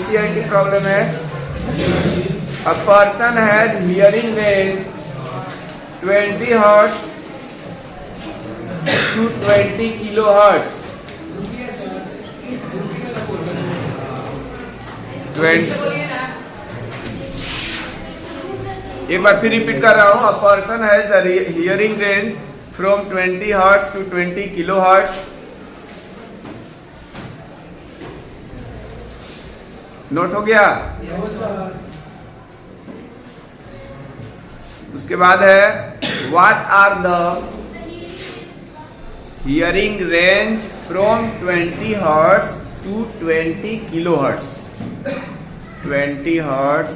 NCERT problem है। A person has hearing range 20 hertz to 20 kilohertz. 20 एक बार फिर रिपीट कर रहा हूं। A person has the hearing range from 20 hertz to 20 kilohertz. Note हो गया? उसके बाद है what are the hearing range from 20 hertz to 20 kilohertz. 20 hertz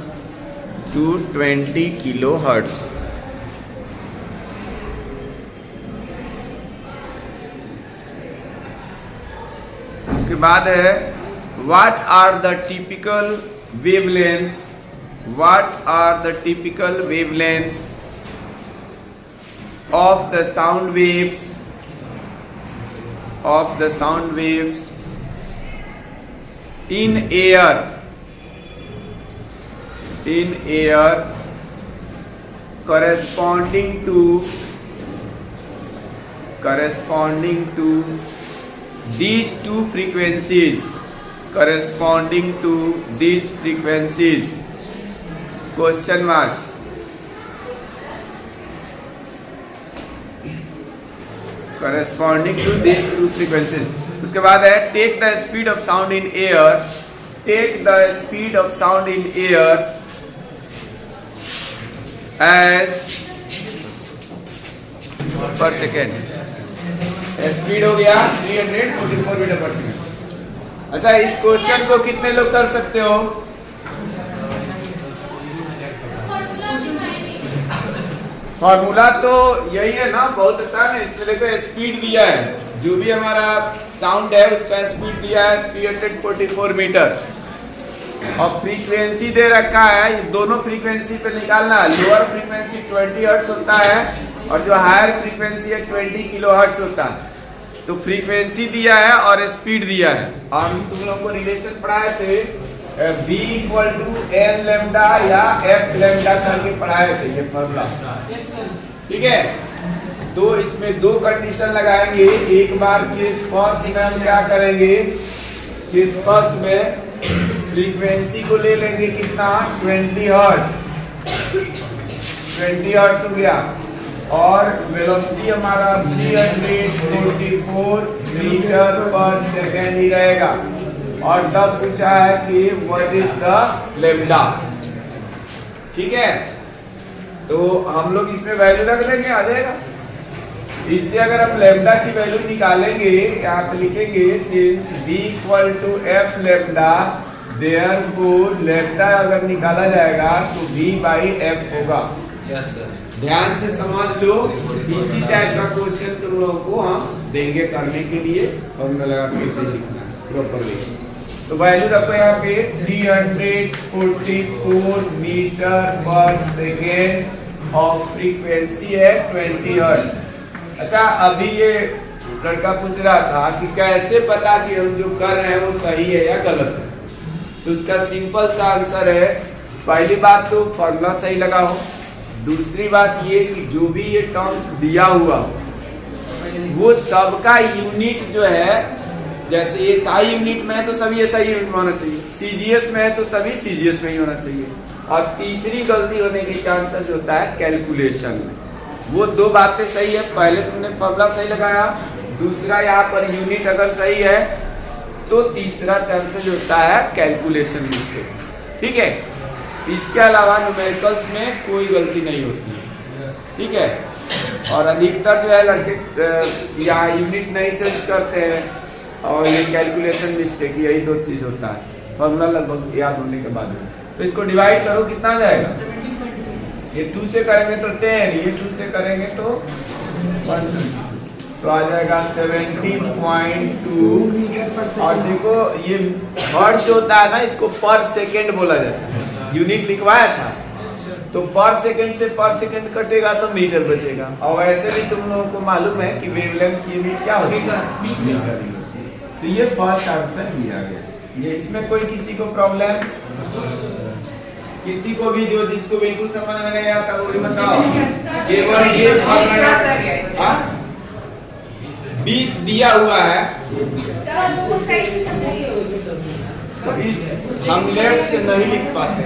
to 20 kilohertz. उसके बाद है what are the typical wavelengths. What are the typical wavelengths of the sound waves in air corresponding to these two frequencies, question mark। corresponding to these two frequencies। उसके बाद है take the speed of sound in air as per second। Speed हो गया 344 metre पर second. अच्छा, इस question को कितने लोग कर सकते हो? फॉर्मूला तो यही है ना, बहुत आसान है। इसमें देखो स्पीड दिया है, जो भी हमारा साउंड है उसका स्पीड दिया है 344 मीटर और फ्रीक्वेंसी दे रखा है। ये दोनों फ्रीक्वेंसी पे निकालना है। लोअर फ्रीक्वेंसी 20 हर्ट्ज होता है और जो हायर फ्रीक्वेंसी है 20 किलो हर्ट्ज होता है। तो फ्रीक्वेंसी दिया है और स्पीड दिया है। हम तुम लोगों को रिलेशन पढ़ाए थे V equal to N lambda या F लैम्डा करके पढ़ाए थे ये फॉर्मूला, ठीक है। तो इसमें दो कंडीशन लगाएंगे। एक बार केस फर्स्ट में हम क्या करेंगे, केस फर्स्ट में फ्रीक्वेंसी को ले लेंगे कितना 20 हर्ट्ज। 20 हर्ट्ज हो गया और वेलोसिटी हमारा 344 मीटर पर सेकेंड ही रहेगा। और तब पूछा है कि व्हाट इज द लैम्डा, ठीक है। तो हम लोग इसमें वैल्यू रख लेंगे, आ जाएगा। इससे अगर हम लैम्डा की वैल्यू निकालेंगे, यहाँ पे लिखेंगे since v equal to f lambda, therefore lambda अगर निकाला जाएगा तो v बाई एफ होगा। यस सर, ध्यान से समझ लो। इसी टाइप का क्वेश्चन तुम लोगों को हम देंगे करने के लिए, फॉर्मूला लगा के इसे लिखना है प्रॉपर्ली। तो वैल्यू रखो यहाँ पे 344 मीटर पर सेकेंड और फ्रीक्वेंसी है 20 हर्ट्ज। अच्छा, अभी ये लड़का पूछ रहा था कि कैसे पता कि हम जो कर रहे हैं वो सही है या गलत है। तो उसका सिंपल सा आंसर है, पहली बात तो फॉर्मूला सही लगाओ। दूसरी बात ये कि जो भी ये टर्म्स दिया हुआ वो सबका यूनिट जो है, जैसे ये SI यूनिट में है तो सभी SI यूनिट में होना चाहिए, CGS में है तो सभी CGS में ही होना चाहिए। और तीसरी गलती होने के चांसेस होता है कैलकुलेशन में। वो दो बातें सही है, पहले तुमने फॉर्मूला सही लगाया, दूसरा यहाँ पर यूनिट अगर सही है तो तीसरा चांसेस होता है कैलकुलेशन मिस्टेक, ठीक है। इसके अलावा न्यूमेरिकल्स में कोई गलती नहीं होती है, ठीक है। और अधिकतर जो है लड़के यहाँ यूनिट नहीं चेंज करते हैं और ये कैलकुलेशन मिस्टेक, यही दो चीज होता है। फॉर्मूला लगभग याद होने के बाद तो इसको डिवाइड करो, कितना आ जाएगा? ये 2 से करेंगे तो 10, ये 2 से करेंगे तो 1, तो आ जाएगा 17.2। और देखो ये हर्ट्ज जो होता है ना, इसको पर सेकेंड बोला जाता है। यूनिट लिखवाया था तो पर सेकेंड से पर सेकेंड कटेगा तो मीटर बचेगा। और वैसे भी तुम लोगों को मालूम है कि वेवलेंथ की यूनिट क्या होगी, मीटर। तो ये फर्स्ट आंसर दिया गया। ये इसमें कोई किसी को प्रॉब्लम, किसी को भी जो जिसको बिल्कुल समझ में नहीं आता वो भी बताओ। केवल ये 20 दिया हुआ है, हम लेफ्ट से नहीं लिख पाते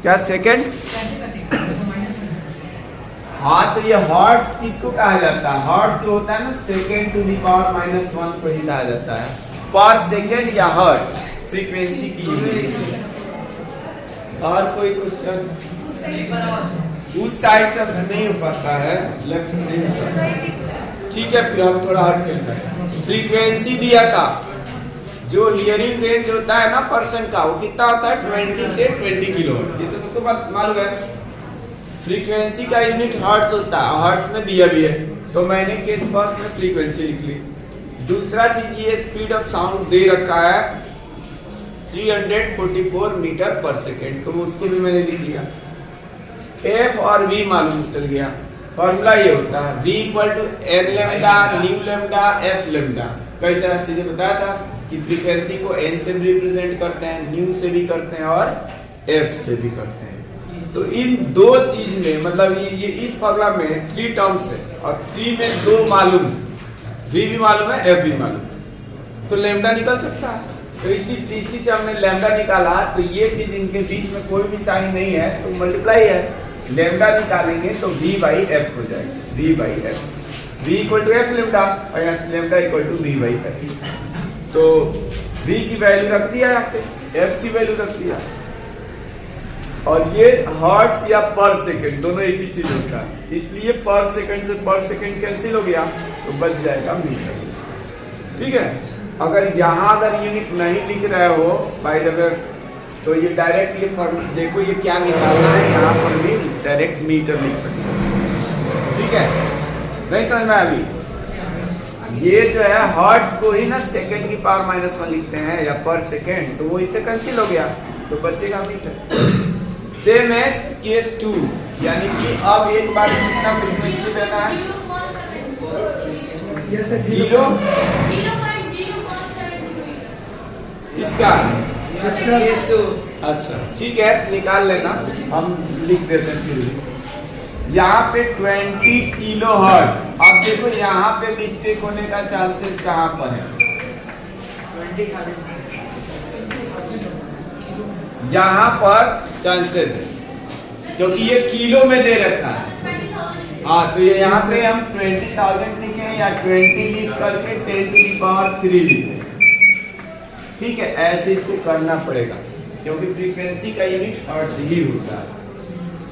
क्या सेकंड? हाँ तो ये हर्ट्ज किसको कहा जाता है? हर्ट्ज जो होता है ना सेकेंड टू द पावर -1 को ही कहा जाता है पर सेकेंड या हर्ट्ज फ्रीक्वेंसी की। और कोई क्वेश्चन? उस साइड से नहीं हो पाता है, लेफ्ट नहीं होता है। ठीक है फिर हम थोड़ा हट के फ्रीक्वेंसी दिया था। जो हियरिंग रेंज होता है ना पर्सन का, वो कितना होता है? 20 से 20 किलोहर्ट्ज। ये तो सबको मालूम है। फ्रीक्वेंसी का यूनिट हर्ट्ज होता है, हर्ट्ज में दिया भी है तो मैंने केस फर्स्ट में फ्रीक्वेंसी लिख ली। दूसरा चीज ये स्पीड ऑफ साउंड दे रखा है 344 मीटर पर सेकेंड, तो उसको भी मैंने लिख लिया। एफ और वी मालूम चल गया। फॉर्मूला ये होता है v equal to n lambda, nu lambda, f lambda. कई सारी चीजें बताया था कि फ्रीक्वेंसी को n से भी रिप्रेजेंट करते हैं, न्यू से भी करते हैं और f से भी करते हैं। तो इन दो चीज में मतलब ये इस फॉर्मूला में 3 टर्म्स है और 3 में 2 मालूम, v भी मालूम है, f भी मालूम है, तो लैम्डा निकल सकता है। तो इसी से हमने लैम्डा निकाला। तो ये चीज इनके बीच में कोई भी साइन नहीं है तो मल्टीप्लाई है। लैम्डा निकालेंगे तो v बाई एफ हो जाएगा, v by f, v equal to f lambda और यहाँ से lambda equal to v by f. तो v की वैल्यू रख दिया यहाँ पे, f की वैल्यू रख दिया। और ये हर्ट्ज या पर सेकंड दोनों एक ही चीज होता है, इसलिए पर सेकंड से पर सेकंड कैंसिल हो गया तो बच जाएगा मीटर। ठीक है। अगर यहाँ अगर यूनिट नहीं लिख रहे हो बाय द वे तो ये डायरेक्ट ये फॉर्मूला देखो, ये क्या निकालना है, यहाँ पर भी डायरेक्ट मीटर लिख सकते हैं। ठीक है, नहीं समझ में अभी? ये जो है हर्ट्ज को ही ना सेकंड की पावर -1 लिखते हैं या पर सेकंड, तो वो इससे कैंसिल हो गया तो बचेगा मीटर। सेम एज केस 2, यानी कि अब एक बार कितना फ्रीक्वेंसी देना है? 0 इसका केस 2। अच्छा ठीक है, निकाल लेना, हम लिख देते हैं फिर। यहाँ पे 20 किलो हर्ट्ज। अब देखो यहाँ पे मिस्टेक होने का चांसेस कहाँ पर है? 20,000 यहाँ पर चांसेस है क्योंकि ये किलो में दे रखा है। हाँ तो ये यहाँ पे हम 20,000 लिखे या 20 लिख करके 10 टू द पावर 3 लिखे। ठीक है, ऐसे इसको करना पड़ेगा क्योंकि फ्रीक्वेंसी का यूनिट हर्ट्ज ही होता है।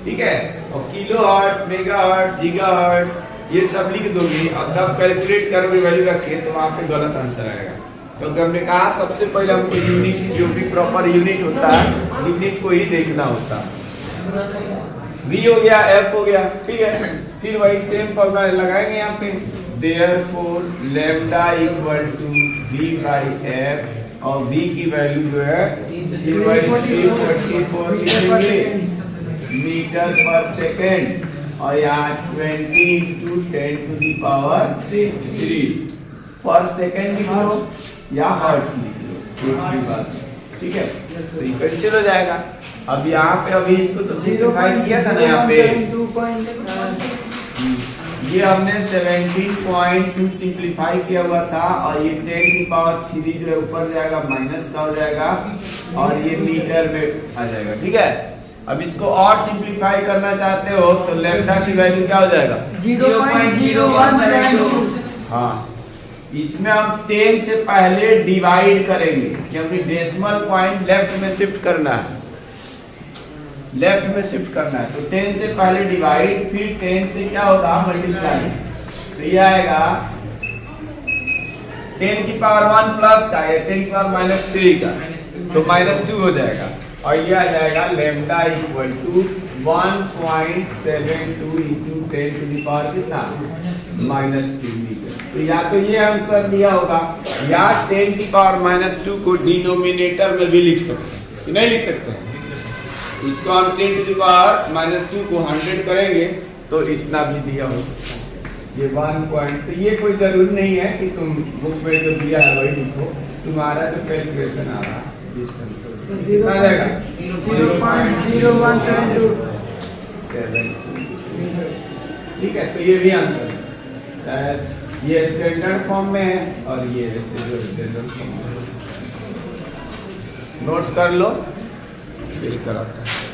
ठीक है, और kilo hertz, mega hertz, giga hertz ये सब लिख दोगे और तब कैलकुलेट करोगे वैल्यू रखे तो वहाँ पे गलत आंसर आएगा। क्योंकि हमने कहा सबसे पहले हमको यूनिट, जो भी प्रॉपर यूनिट होता है यूनिट को ही देखना होता है। v हो गया, f हो गया। ठीक है, फिर वही सेम फॉर्मूला लगाएंगे यहाँ पे। Therefore lambda equal to v by f और v की वैल्यू जो है 344 मीटर पर सेकेंड और यहाँ 20 into 10 to the power 3 पर सेकेंड लिख लो या हर्ट्ज लिख लो, एक ही बात। ठीक है, तो ये कैंसिल हो जाएगा। अब यहाँ पे अभी इसको तो सिंपलीफाई किया था ना, यहाँ पे ये हमने 17.2 सिंपलीफाई किया हुआ था और ये 10 की पावर 3 जो है ऊपर जाएगा माइनस का हो जाएगा और ये मीटर में आ जाएगा। ठीक है, अब इसको और सिंपलीफाई करना चाहते हो तो लैम्डा की वैल्यू क्या हो जाएगा? 0.0172। हाँ, इसमें हम 10 से पहले डिवाइड करेंगे क्योंकि डेसिमल पॉइंट लेफ्ट में शिफ्ट करना है, लेफ्ट में शिफ्ट करना है। तो 10 से पहले डिवाइड, फिर 10 से क्या होगा? मल्टीप्लाई। तो ये आएगा 10 की पावर 1 प्लस का या 10 की पावर -3 का, तो -2 हो जाएगा और ये आ जाएगा lambda equal to 1.72 into 10 to the power कितना? -2 मीटर। तो या तो ये आंसर दिया होगा या 10 की पावर -2 को डिनोमिनेटर में भी लिख सकते हैं, नहीं लिख सकते हैं? इसको हम 10 टू द पावर -2 को 100 करेंगे तो इतना भी दिया हो सकता है। ये 1 पॉइंट, तो ये कोई जरूरी नहीं है कि तुम बुक में जो दिया है वही लिखो, तुम्हारा जो कैलकुलेशन आ रहा जिस कितना आ जाएगा 0.0172। ठीक है, तो ये भी आंसर है। ये स्टैंडर्ड फॉर्म में है और ये जनरल फॉर्म में है। नोट कर लो, फिर कराता है।